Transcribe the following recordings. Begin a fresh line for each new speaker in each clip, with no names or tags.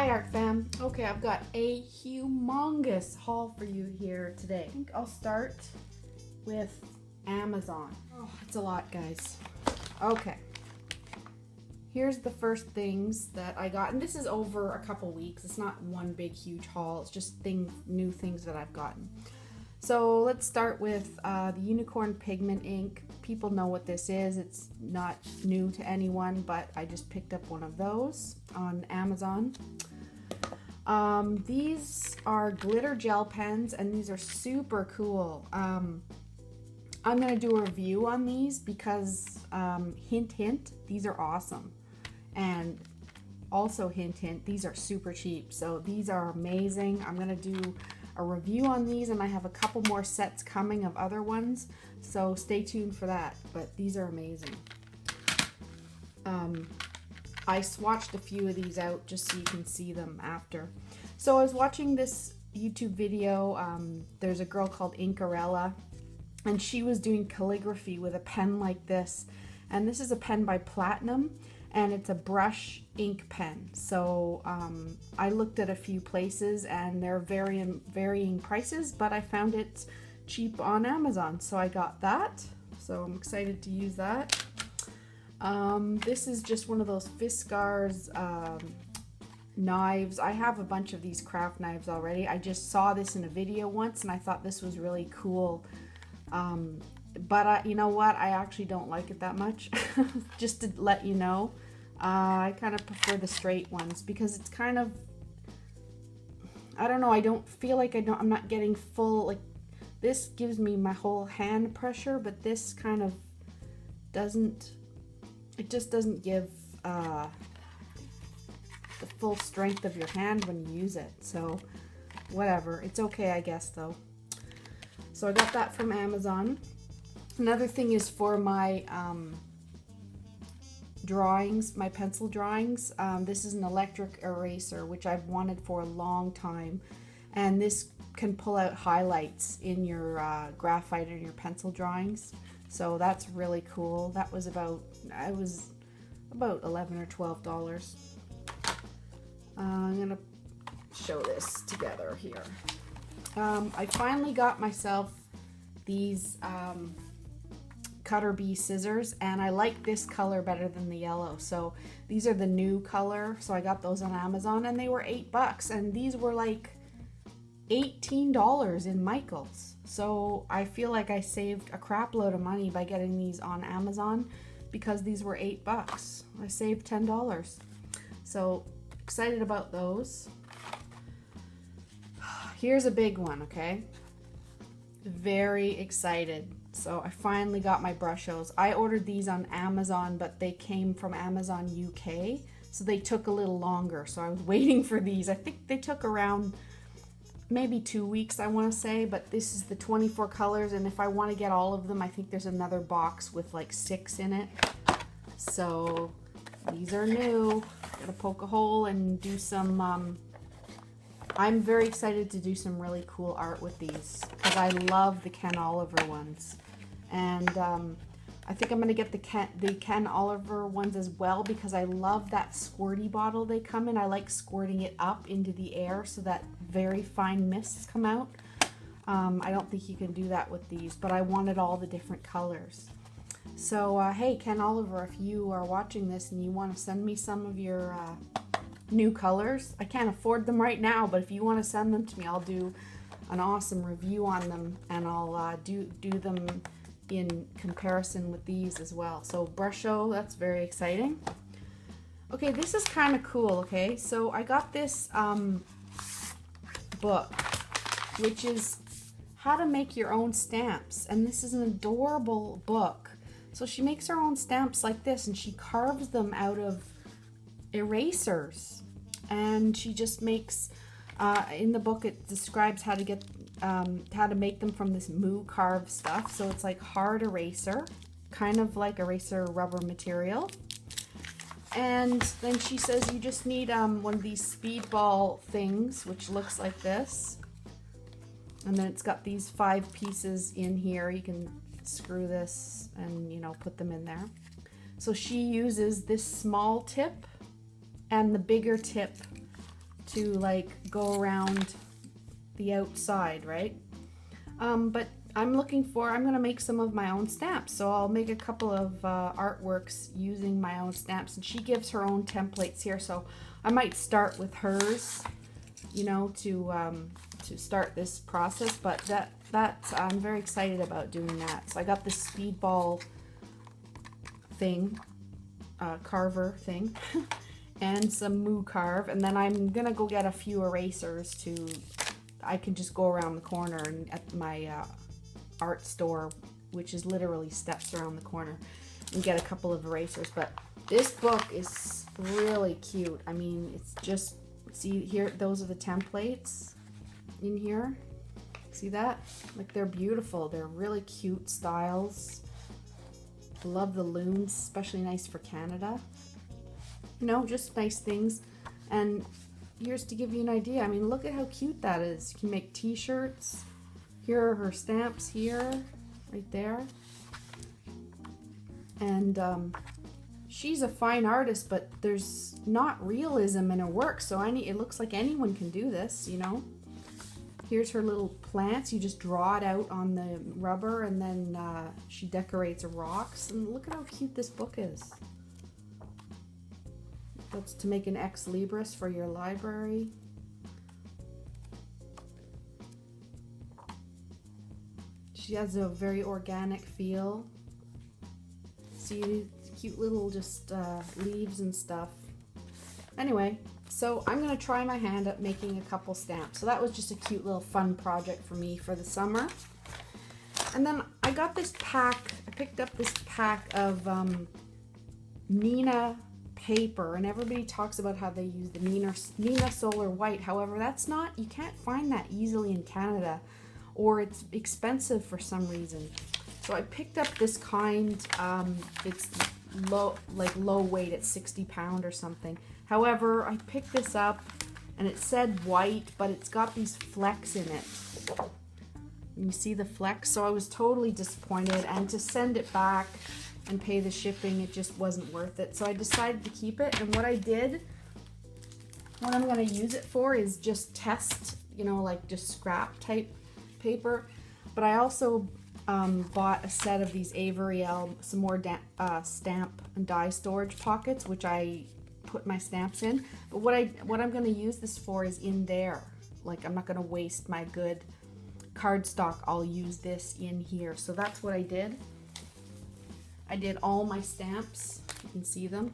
Hi Art Fam. Okay, I've got a humongous haul for you here today. I think I'll start with Amazon. Oh, it's a lot, guys. Okay. Here's the first things that I got, and this is over a couple weeks. It's not one big huge haul. It's just new things that I've gotten. So let's start with the Unicorn Pigment ink. People know what this is. It's not new to anyone, but I just picked up one of those on Amazon. These are glitter gel pens, and these are super cool. I'm gonna do a review on these because hint hint, these are awesome. And also hint hint, these are super cheap. So these are amazing. I'm gonna do a review on these, and I have a couple more sets coming of other ones, so stay tuned for that. But these are amazing. I swatched a few of these out just so you can see them after. So I was watching this YouTube video. There's a girl called Inkarella, and she was doing calligraphy with a pen like this, and this is a pen by Platinum, and it's a brush ink pen. So I looked at a few places, and they're varying prices, but I found it cheap on Amazon, so I got that. So I'm excited to use that. This is just one of those Fiskars knives. I have a bunch of these craft knives already. I just saw this in a video once, and I thought this was really cool. But you know what? I actually don't like it that much. Just to let you know, I kind of prefer the straight ones because it's kind of, I don't know. I don't feel like I'm not getting full, like this gives me my whole hand pressure, but this kind of doesn't. It just doesn't give the full strength of your hand when you use it. So whatever. It's okay, I guess, though. So I got that from Amazon. Another thing is for my drawings, my pencil drawings. This is an electric eraser, which I've wanted for a long time. And this can pull out highlights in your graphite and your pencil drawings. So that's really cool. That was about, it was about $11 or $12. I'm gonna show this together here. I finally got myself these Cutter Bee scissors, and I like this color better than the yellow. So these are the new color. So I got those on Amazon, and they were $8, and these were like $18 in Michael's. So I feel like I saved a crap load of money by getting these on Amazon because these were $8. I saved $10. So excited about those. Here's a big one, okay? Very excited. So I finally got my Brushos. I ordered these on Amazon, but they came from Amazon UK, so they took a little longer. So I was waiting for these. I think they took around maybe 2 weeks, I want to say, but this is the 24 colors, and if I want to get all of them, I think there's another box with like 6 in it. So these are new. Gotta poke a hole and do some I'm very excited to do some really cool art with these because I love the Ken Oliver ones, and I think I'm gonna get the Ken Oliver ones as well because I love that squirty bottle they come in. I like squirting it up into the air so that very fine mists come out. I don't think you can do that with these, but I wanted all the different colors. So hey, Ken Oliver, if you are watching this and you want to send me some of your new colors, I can't afford them right now, but if you want to send them to me, I'll do an awesome review on them, and I'll do them in comparison with these as well. So Brusho, that's very exciting. Okay, this is kind of cool. Okay, so I got this book, which is how to make your own stamps, and this is an adorable book. So she makes her own stamps like this, and she carves them out of erasers, and she just makes in the book it describes how to get how to make them from this moo carved stuff. So it's like hard eraser, kind of like eraser rubber material. And then she says you just need one of these speedball things, which looks like this, and then it's got these 5 pieces in here. You can screw this and, you know, put them in there. So she uses this small tip and the bigger tip to like go around the outside, right? But I'm gonna make some of my own stamps. So I'll make a couple of artworks using my own stamps, and she gives her own templates here. So I might start with hers, you know, to start this process. But I'm very excited about doing that. So I got this speedball thing, carver thing, and some moo carve, and then I'm gonna go get a few erasers I can just go around the corner and at my art store, which is literally steps around the corner, and get a couple of erasers. But this book is really cute. I mean, it's just, see here, those are the templates in here. See that? Like, they're beautiful. They're really cute styles. I love the looms, especially nice for Canada. You know, just nice things. And here's to give you an idea. I mean, look at how cute that is. You can make t-shirts. Here are her stamps here, right there. And she's a fine artist, but there's not realism in her work. So it looks like anyone can do this, you know. Here's her little plants. You just draw it out on the rubber, and then she decorates rocks. And look at how cute this book is. That's to make an ex libris for your library. She has a very organic feel. See, cute little just leaves and stuff. Anyway, so I'm gonna try my hand at making a couple stamps. So that was just a cute little fun project for me for the summer. And then I got this pack. I picked up this pack of Nina paper, and everybody talks about how they use the Nina Solar White. However, you can't find that easily in Canada, or it's expensive for some reason. So I picked up this kind. It's low weight. It's 60 pound or something. However, I picked this up and it said white, but it's got these flecks in it. You see the flecks? So I was totally disappointed, and to send it back and pay the shipping, it just wasn't worth it. So I decided to keep it, and what I'm gonna use it for is just test, you know, like just scrap type paper. But I also bought a set of these Avery Elm, some more stamp and die storage pockets, which I put my stamps in. But what I'm gonna use this for is in there. Like, I'm not gonna waste my good cardstock. I'll use this in here. So that's what I did. I did all my stamps. You can see them.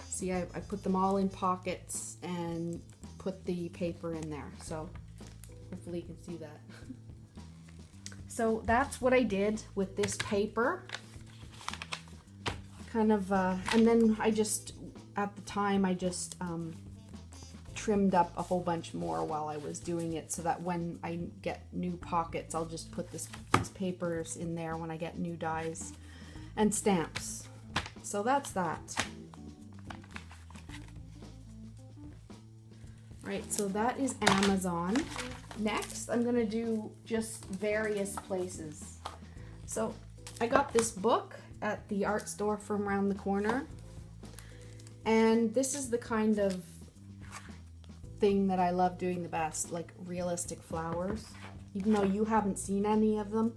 See, I put them all in pockets and put the paper in there. So hopefully you can see that. So that's what I did with this paper. Kind of, and then at the time, I just trimmed up a whole bunch more while I was doing it, so that when I get new pockets, I'll just put these papers in there when I get new dies and stamps. So that's that. Right, so that is Amazon. Next, I'm gonna do just various places. So I got this book at the art store from around the corner, and this is the kind of thing that I love doing the best, like realistic flowers. Even though you haven't seen any of them,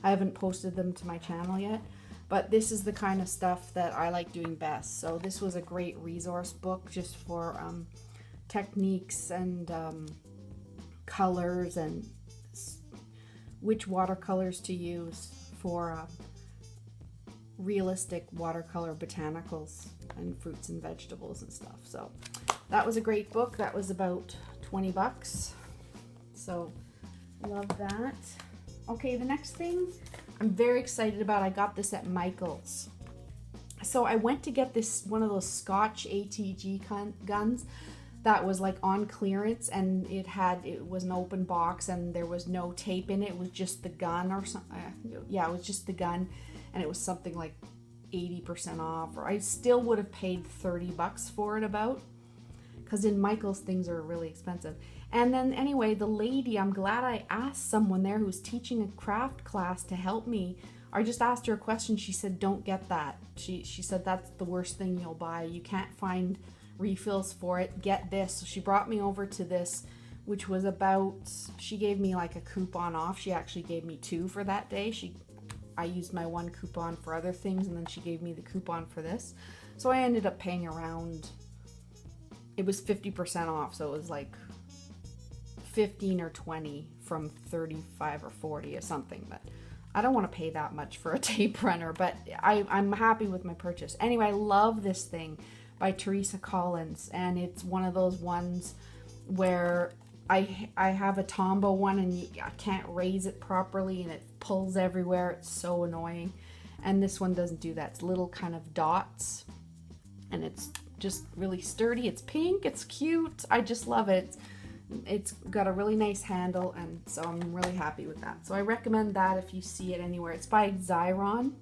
I haven't posted them to my channel yet, but this is the kind of stuff that I like doing best. So this was a great resource book just for techniques and colors and which watercolors to use for realistic watercolor botanicals and fruits and vegetables and stuff. So that was a great book. That was about 20 bucks. So love that. Okay, the next thing I'm very excited about, I got this at Michael's. So I went to get this, one of those Scotch ATG guns that was like on clearance, and it was an open box and there was no tape in it. It was just the gun or something. Yeah, it was just the gun, and it was something like 80% off, or I still would have paid 30 bucks for it about, because in Michael's things are really expensive. And then anyway, the lady, I'm glad I asked someone there who's teaching a craft class to help me. I just asked her a question. She said, don't get that. She said that's the worst thing you'll buy. You can't find refills for it. Get this. So she brought me over to this, which was about, she gave me like a coupon off. She actually gave me 2 for that day. I used my 1 coupon for other things, and then she gave me the coupon for this. So I ended up paying around, it was 50% off. So it was like 15 or 20 from 35 or 40 or something. But I don't want to pay that much for a tape runner, but I'm happy with my purchase. Anyway, I love this thing by Teresa Collins, and it's one of those ones where I have a Tombow one, and I can't raise it properly, and it pulls everywhere. It's so annoying. And this one doesn't do that. It's little kind of dots, and it's just really sturdy. It's pink. It's cute. I just love it. It's got a really nice handle, and so I'm really happy with that. So I recommend that if you see it anywhere. It's by Xyron,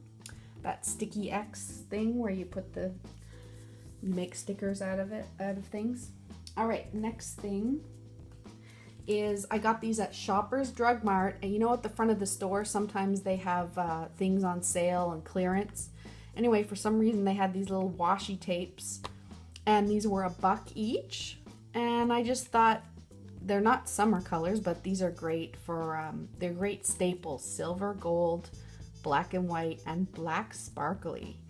that Sticky X thing where you make stickers out of things. All right, next thing is I got these at Shoppers Drug Mart, and you know at the front of the store sometimes they have things on sale and clearance. Anyway, for some reason they had these little washi tapes, and these were $1 each, and I just thought, they're not summer colors, but these are great for they're great staples: silver, gold, black and white, and black sparkly.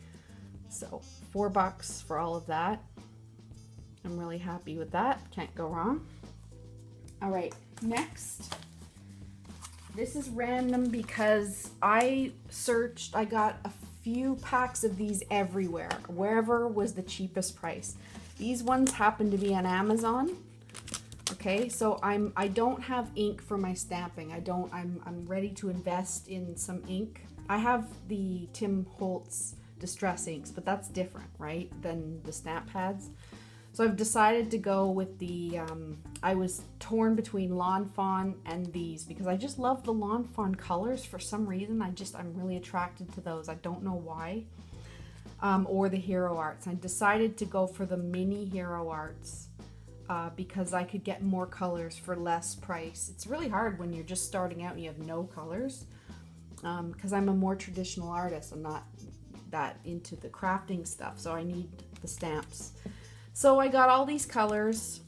So $4 for all of that. I'm really happy with that. Can't go wrong. All right, next. This is random because I searched, I got a few packs of these everywhere, wherever was the cheapest price. These ones happen to be on Amazon. Okay, so I don't have ink for my stamping. I'm ready to invest in some ink. I have the Tim Holtz Distress inks, but that's different, right, than the stamp pads. So I've decided to go with the, I was torn between Lawn Fawn and these because I just love the Lawn Fawn colors for some reason. I'm really attracted to those. I don't know why. Or the Hero Arts. I decided to go for the mini Hero Arts because I could get more colors for less price. It's really hard when you're just starting out and you have no colors because I'm a more traditional artist. I'm not that into the crafting stuff, so I need the stamps. So I got all these colors.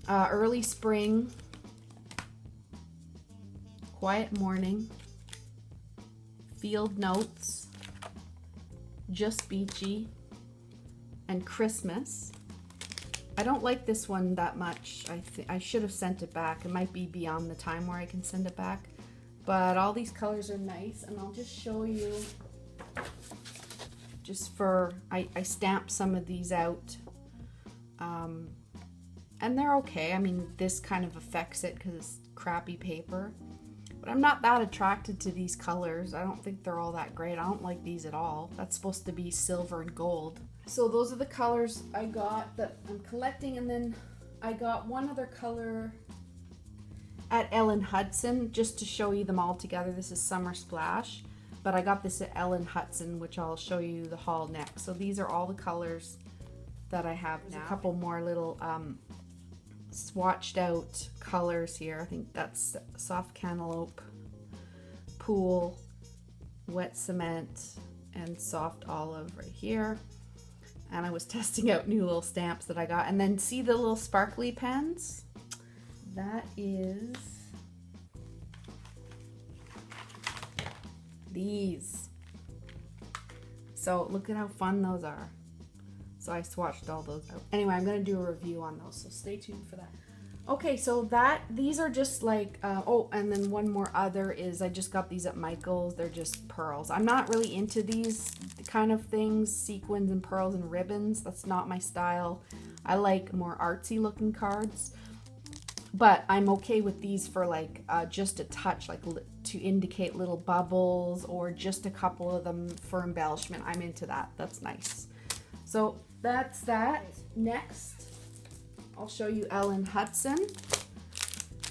Early Spring, Quiet Morning, Field Notes, Just Beachy, and Christmas. I don't like this one that much. I should have sent it back. It might be beyond the time where I can send it back. But all these colors are nice, and I'll just show you. I stamped some of these out, and they're okay. I mean, this kind of affects it because it's crappy paper, but I'm not that attracted to these colors. I don't think they're all that great. I don't like these at all. That's supposed to be silver and gold. So those are the colors I got that I'm collecting, and then I got one other color at Ellen Hutson just to show you them all together. This is Summer Splash. But I got this at Ellen Hutson, which I'll show you the haul next. So these are all the colors that I have now. There's a couple more little swatched out colors here. I think that's Soft Cantaloupe, Pool, Wet Cement, and Soft Olive right here. And I was testing out new little stamps that I got. And then see the little sparkly pens? That is these. So look at how fun those are. So I swatched all those out. Anyway, I'm gonna do a review on those, so stay tuned for that. Okay, so these are just like, oh, and then one more other is I just got these at Michael's. They're just pearls. I'm not really into these kind of things, sequins and pearls and ribbons. That's not my style. I like more artsy looking cards. But I'm okay with these for like just a touch, like to indicate little bubbles, or just a couple of them for embellishment. I'm into that. That's nice. So that's that. Next, I'll show you Ellen Hutson.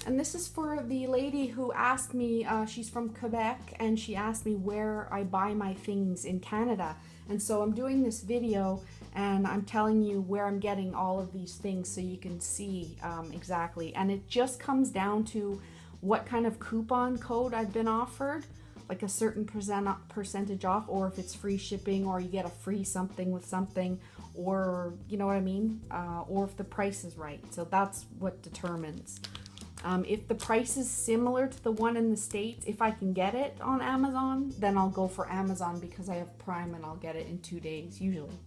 And this is for the lady who asked me, she's from Quebec, and she asked me where I buy my things in Canada. And so I'm doing this video and I'm telling you where I'm getting all of these things so you can see exactly. And it just comes down to what kind of coupon code I've been offered. like a certain percentage off, or if it's free shipping, or you get a free something with something, or you know what I mean, or if the price is right. So that's what determines. If the price is similar to the one in the States, if I can get it on Amazon, then I'll go for Amazon because I have Prime and I'll get it in 2 days usually.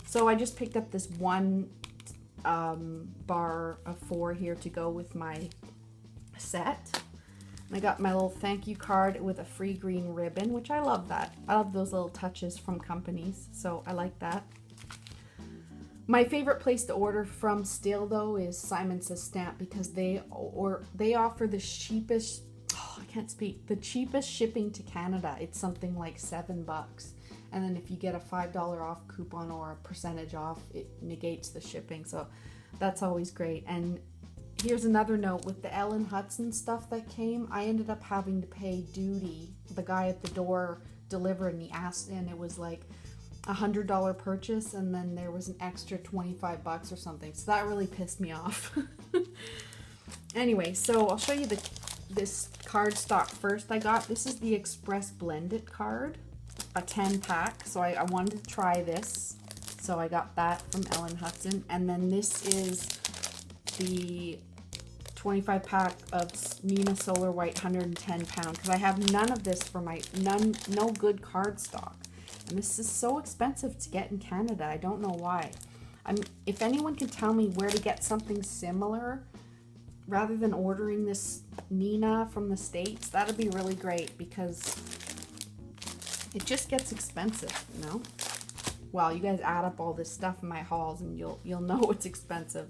So I just picked up this one bar of 4 here to go with my set. I got my little thank you card with a free green ribbon, which I love that. I love those little touches from companies, so I like that. My favorite place to order from still though is Simon Says Stamp, because they offer the cheapest, the cheapest shipping to Canada. It's something like $7. And then if you get a $5 off coupon or a percentage off, it negates the shipping. So that's always great. And here's another note with the Hutson stuff that came. I ended up having to pay duty. The guy at the door delivered and he asked, and it was like $100 purchase, and then there was an extra $25 or something. So that really pissed me off. Anyway, so I'll show you this card stock first I got. This is the Express Blended card, a 10 pack. So I wanted to try this. So I got that from Hutson. And then this is the 25 pack of Nina Solar White 110 pound, because I have none of this for no good card stock. And this is so expensive to get in Canada. I don't know why. If anyone can tell me where to get something similar rather than ordering this Nina from the States, that'd be really great, because it just gets expensive, you know? Well, you guys add up all this stuff in my hauls and you'll know it's expensive.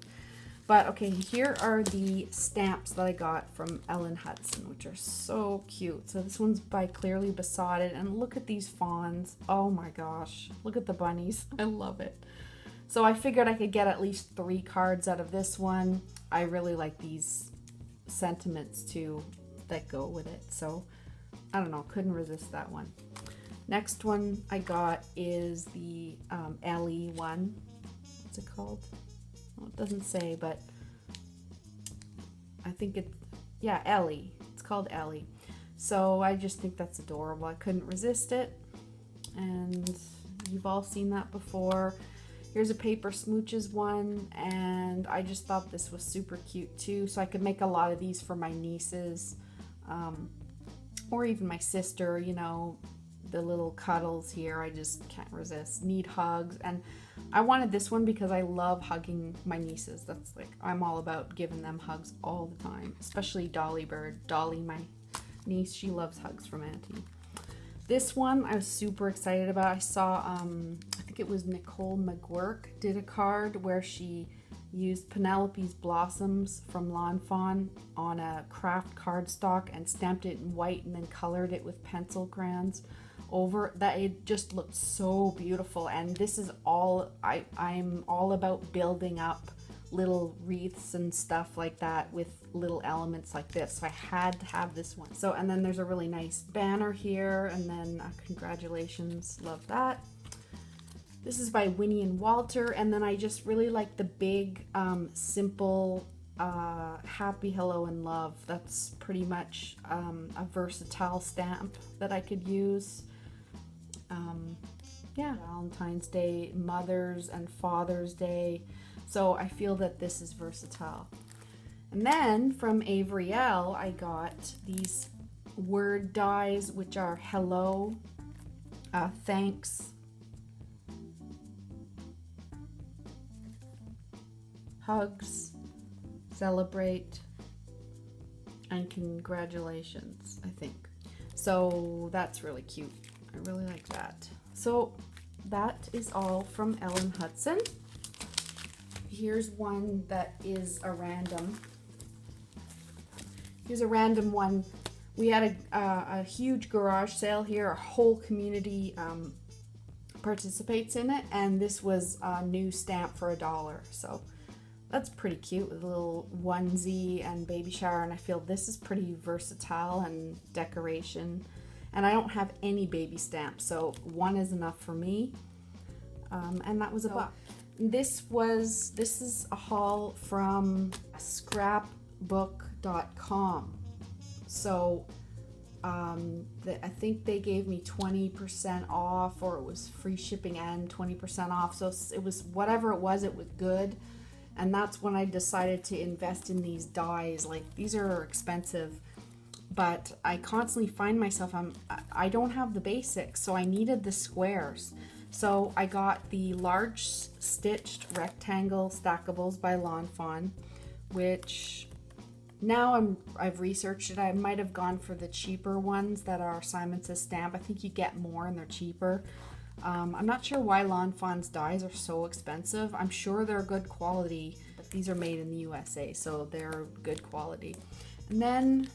But okay, here are the stamps that I got from Hutson, which are so cute. So this one's by Clearly Besotted, and look at these fawns. Oh my gosh, look at the bunnies. I love it. So I figured I could get at least 3 cards out of this one. I really like these sentiments too that go with it. So I don't know, couldn't resist that one. Next one I got is the Ellie one. What's it called? Well, it doesn't say, but I think yeah, Ellie. It's called Ellie. So I just think that's adorable. I couldn't resist it. And you've all seen that before. Here's a Paper Smooches one, and I just thought this was super cute too. So I could make a lot of these for my nieces, or even my sister, you know, the little cuddles here. I just can't resist. Need hugs. And I wanted this one because I love hugging my nieces. That's like, I'm all about giving them hugs all the time, especially Dolly Bird. Dolly, my niece, she loves hugs from Auntie. This one I was super excited about. I saw, I think it was Nicole McGuirk did a card where she used Penelope's Blossoms from Lawn Fawn on a craft cardstock and stamped it in white and then colored it with pencil crayons over that. It just looked so beautiful. And this is all I'm all about, building up little wreaths and stuff like that with little elements like this. So I had to have this one. So, and then there's a really nice banner here, and then congratulations, love that. This is by Winnie and Walter, and then I just really like the big simple happy, hello, and love. That's pretty much a versatile stamp that I could use. Yeah, Valentine's Day, Mother's and Father's Day. So I feel that this is versatile. And then from Avriel, I got these word dies, which are hello, thanks, hugs, celebrate, and congratulations, I think. So that's really cute. I really like that. So that is all from Hutson. Here's one that is a random. Here's a random one. We had a huge garage sale here. Our whole community participates in it, and this was a new stamp for $1. So that's pretty cute with a little onesie and baby shower, and I feel this is pretty versatile and decoration. And I don't have any baby stamps, so one is enough for me. And that was $1. This is a haul from scrapbook.com. So I think they gave me 20% off, or it was free shipping and 20% off. So it was whatever it was good. And that's when I decided to invest in these dies. Like, these are expensive, but I constantly find myself, I don't have the basics, so I needed the squares. So I got the large stitched rectangle stackables by Lawn Fawn, which now I've researched it. I might have gone for the cheaper ones that are Simon Says Stamp. I think you get more and they're cheaper. I'm not sure why Lawn Fawn's dies are so expensive. I'm sure they're good quality, but these are made in the USA, so they're good quality. And then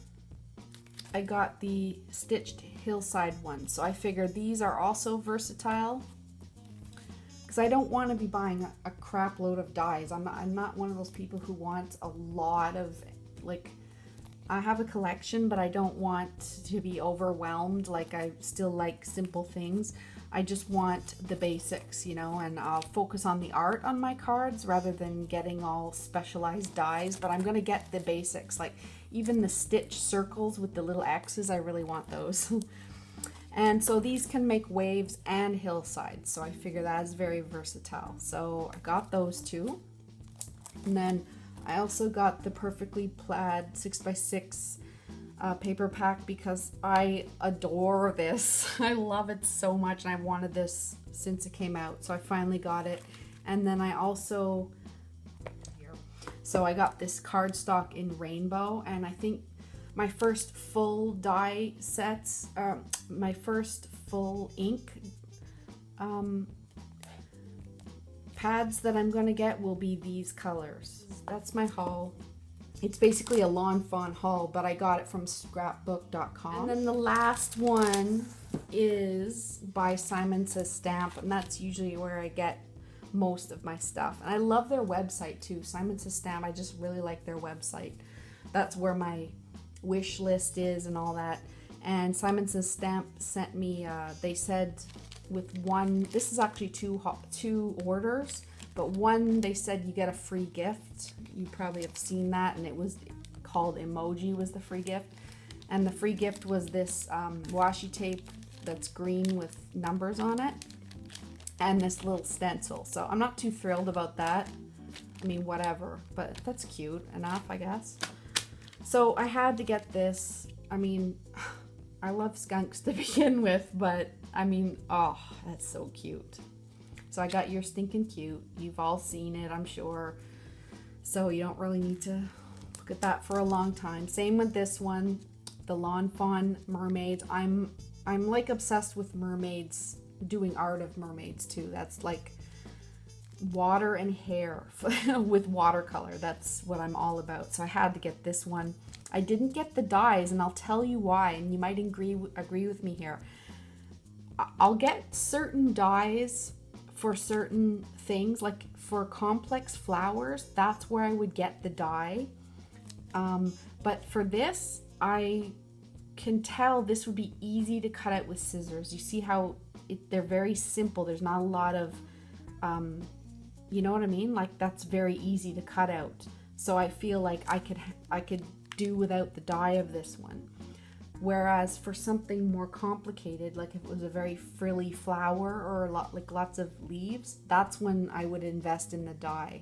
I got the stitched hillside ones. So I figured these are also versatile, because I don't want to be buying a crap load of dies. I'm not one of those people who wants a lot of, like, I have a collection, but I don't want to be overwhelmed. Like, I still like simple things. I just want the basics, you know, and I'll focus on the art on my cards rather than getting all specialized dies. But I'm going to get the basics, like even the stitch circles with the little X's. I really want those. And so these can make waves and hillsides. So I figure that is very versatile. So I got those two. And then I also got the Perfectly Plaid 6x6 paper pack, because I adore this. I love it so much, and I've wanted this since it came out. So I finally got it. And then I also, so I got this cardstock in rainbow, and I think my first full die sets, my first full ink pads that I'm going to get will be these colors. That's my haul. It's basically a Lawn Fawn haul, but I got it from scrapbook.com. And then the last one is by Simon Says Stamp, and that's usually where I get most of my stuff. And I love their website too. Simon Says Stamp, I just really like their website. That's where my wish list is and all that. And Simon Says Stamp sent me, they said with one, this is actually two orders, but one, they said you get a free gift. You probably have seen that, and it was called Emoji was the free gift. And the free gift was this washi tape that's green with numbers on it, and this little stencil. So I'm not too thrilled about that. I mean, whatever, but that's cute enough, I guess. So I had to get this. I mean, I love skunks to begin with, but I mean, oh, that's so cute. So I got Your Stinkin' Cute. You've all seen it, I'm sure. So you don't really need to look at that for a long time. Same with this one, the Lawn Fawn mermaids. I'm like obsessed with mermaids, doing art of mermaids too. That's like water and hair with watercolor. That's what I'm all about. So I had to get this one. I didn't get the dies, and I'll tell you why, and you might agree with me here. I'll get certain dies for certain things, like for complex flowers, that's where I would get the die. But for this, I can tell this would be easy to cut out with scissors. You see how they're very simple. There's not a lot of, you know what I mean? Like, that's very easy to cut out. So I feel like I could do without the die of this one. Whereas for something more complicated, like if it was a very frilly flower or like lots of leaves, that's when I would invest in the die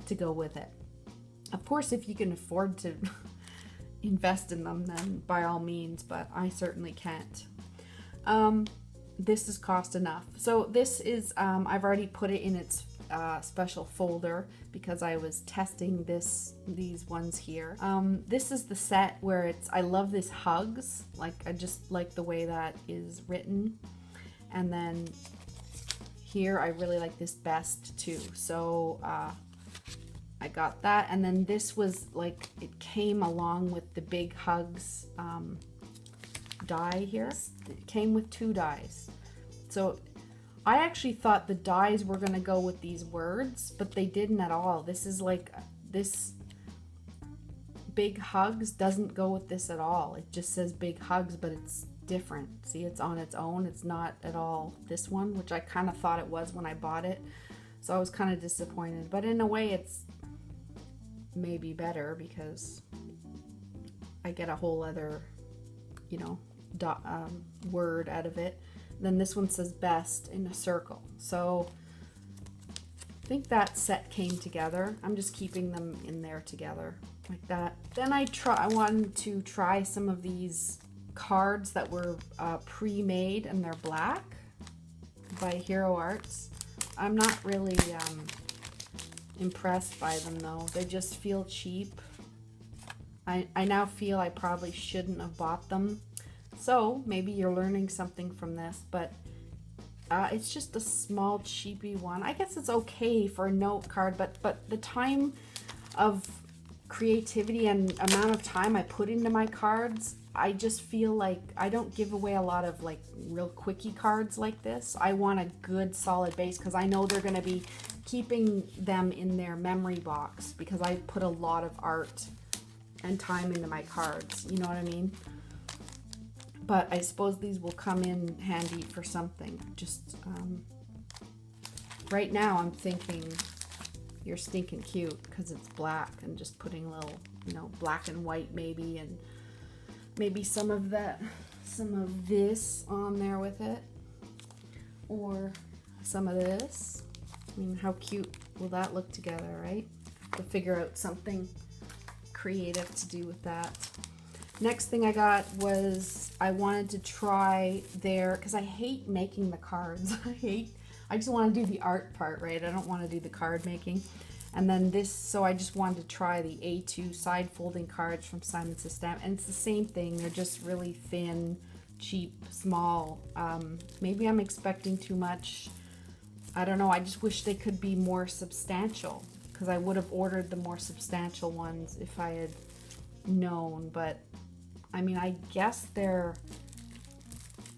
to go with it. Of course, if you can afford to invest in them, then by all means, but I certainly can't. This is cost enough. So this is, I've already put it in its special folder because I was testing these ones here. This is the set where I love this hugs, like I just like the way that is written. And then here I really like this best too, so I got that. And then this was like, it came along with the big hugs die here. It came with 2 dies. So I actually thought the dies were going to go with these words, but they didn't at all. This is like, this big hugs doesn't go with this at all. It just says big hugs, but it's different. See, it's on its own. It's not at all this one, which I kind of thought it was when I bought it. So I was kind of disappointed, but in a way it's maybe better because I get a whole other you know, word out of it. Then this one says best in a circle. So I think that set came together. I'm just keeping them in there together like that. Then I wanted to try some of these cards that were pre-made, and they're black by Hero Arts. I'm not really impressed by them though. They just feel cheap. I now feel I probably shouldn't have bought them. So maybe you're learning something from this, but it's just a small cheapy one. I guess it's okay for a note card, but the time of creativity and amount of time I put into my cards, I just feel like I don't give away a lot of like real quickie cards like this. I want a good solid base because I know they're going to be keeping them in their memory box because I put a lot of art and time into my cards. You know what I mean? But I suppose these will come in handy for something. Just right now I'm thinking you're stinking cute because it's black, and just putting a little, you know, black and white maybe, and maybe some of this on there with it, or some of this. I mean, how cute will that look together, right? Have to figure out something creative to do with that. Next thing I got was I wanted to try because I hate making the cards. I just want to do the art part, right? I don't want to do the card making. And then this, so I just wanted to try the A2 side folding cards from Simon Says Stamp. And it's the same thing. They're just really thin, cheap, small. Maybe I'm expecting too much. I don't know. I just wish they could be more substantial, because I would have ordered the more substantial ones if I had known. But I mean, I guess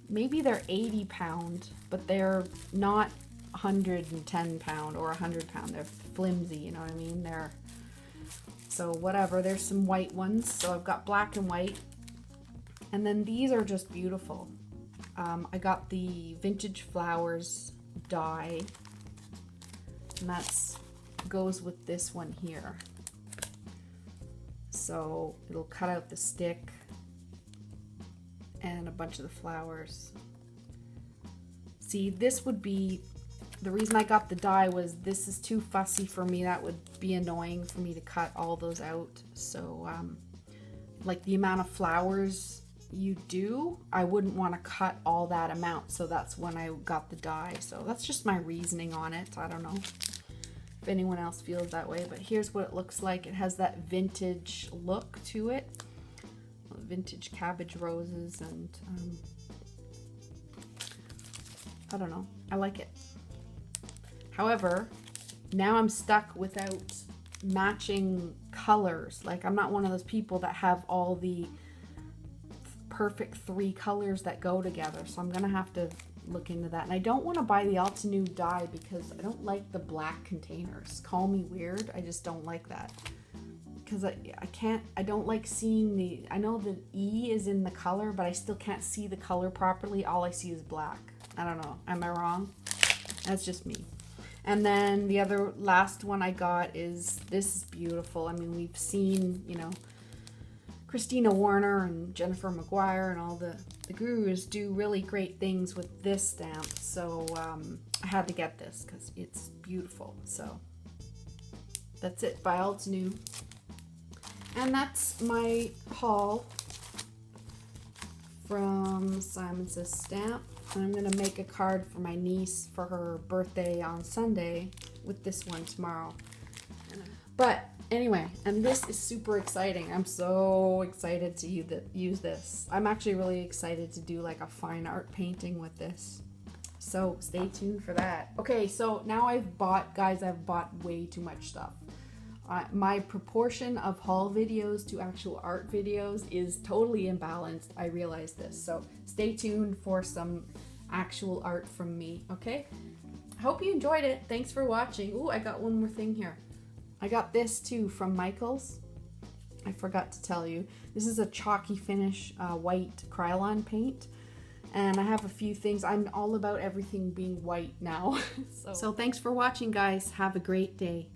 maybe they're 80 pound, but they're not 110 pound or 100 pound. They're flimsy, you know what I mean? So whatever. There's some white ones. So I've got black and white. And then these are just beautiful. I got the Vintage Flowers die, and that's goes with this one here. So it'll cut out the stick and a bunch of the flowers. See, this would be the reason I got the die, was this is too fussy for me. That would be annoying for me to cut all those out. So like the amount of flowers you do, I wouldn't want to cut all that amount. So that's when I got the die. So that's just my reasoning on it. I don't know if anyone else feels that way, but here's what it looks like. It has that vintage look to it. Vintage cabbage roses, and I don't know. I like it. However, now I'm stuck without matching colors. Like, I'm not one of those people that have all the perfect 3 colors that go together. So I'm gonna have to look into that. And I don't want to buy the Altenew die because I don't like the black containers. Call me weird. I just don't like that. Because I don't like seeing I know the E is in the color, but I still can't see the color properly. All I see is black. I don't know. Am I wrong? That's just me. And then the last one I got is, this is beautiful. I mean, we've seen, you know, Christina Warner and Jennifer McGuire and all the gurus do really great things with this stamp. So I had to get this because it's beautiful. So that's it by Altenew. And that's my haul from Simon Says Stamp. And I'm going to make a card for my niece for her birthday on Sunday with this one tomorrow. But anyway, and this is super exciting. I'm so excited to use this. I'm actually really excited to do like a fine art painting with this. So stay tuned for that. Okay, so now I've bought way too much stuff. My proportion of haul videos to actual art videos is totally imbalanced. I realize this. So stay tuned for some actual art from me, okay? I hope you enjoyed it. Thanks for watching. Ooh, I got one more thing here. I got this too from Michaels. I forgot to tell you. This is a chalky finish white Krylon paint. And I have a few things. I'm all about everything being white now. So thanks for watching, guys. Have a great day.